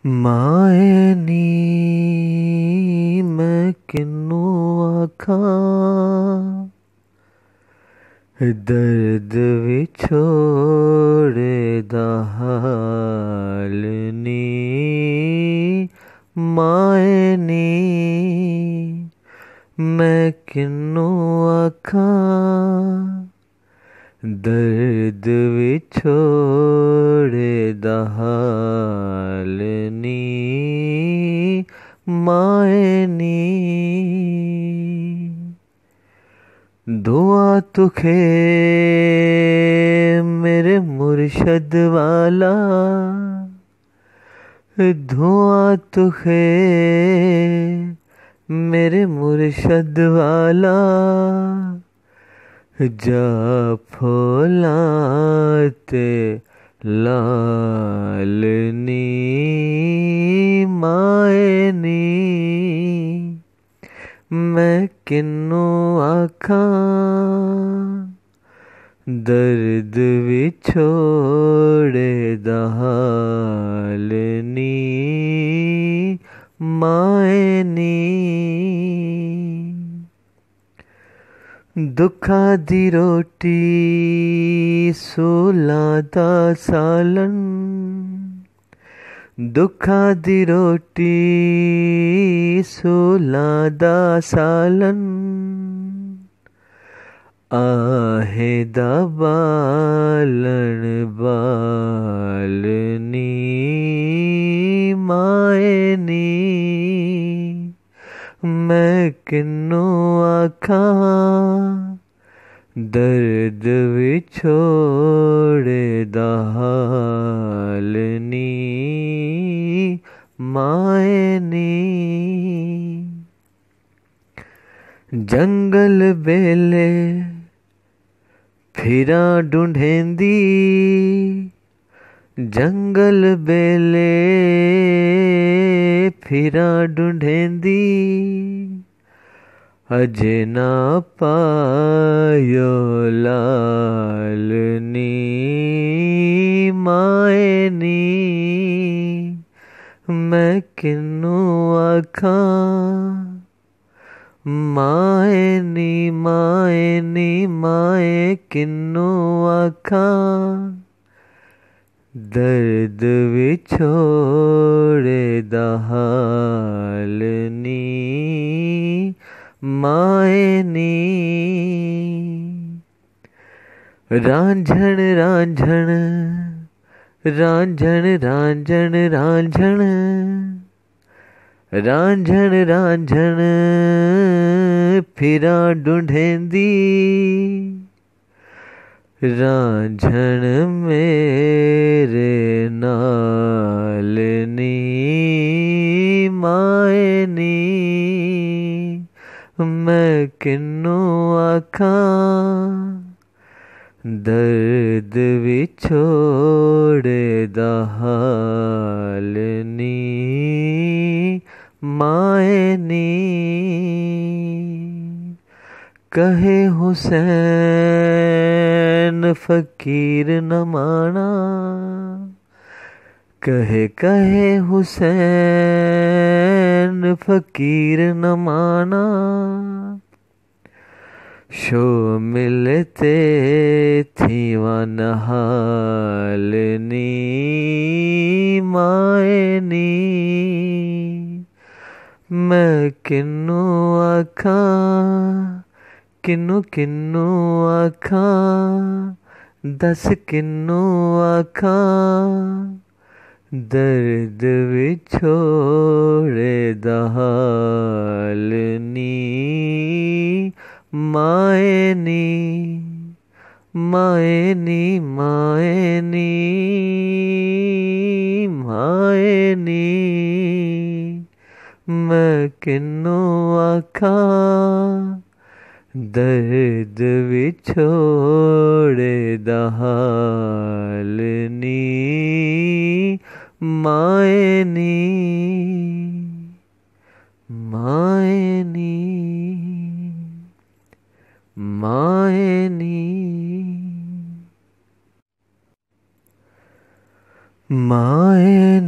माए नी मैं किन्नू आखा दर्द विछोड़े दा हाल नी माए नी मैं किन्नू आखा दर्द विछोड़े दा हाल नी माए नी दुआ तुखे मेरे मुर्शद वाला धुआं तुखे मेरे मुर्शद वाला जा फौलाते लाल नी माए नी मैं किन्नू आखा दर्द विछोड़े दा हाल नी माए नी दुखा दी रोटी सोलां दा सालन दुखा दी रोटी सोलां दा सालन आहे दा बालन बालनी माए नी मैं किन्नू आखा दर्द विछोड़े दा हाल नी माए नी जंगल बेले फिरा ढूंढेंदी जंगल बेले फिरा ढूंढेंदी अजे ना पायो लाल नी माए नी मैं किन्नू आखा माए नी माए नी माए किन्नू आखा दर्द विछोड़े दा हाल नी माए नी रांझण रांझण रांझण रांझण रांझण रांझण रांझण फिरा ढूंढेंदी रांझण मेरे नाल नी माए नी मैं किन्नू आखा दर्द विछोड़े दा हाल नी माए नी कहे हुसैन फकीर न माना कहे कहे हुसैन फकीर न माना शो मिलते थी वन हाल नी माए नी मैं किन्नू आखा किन्नू किन्नू आखा दस किन्नू आखा दर्द विछोड़े दा हाल नी माए नी माए नी माए नी माए नी मैं किन्नू आखा दर्द विछोड़े दा हाल नी माए नी माए नी माए नी माए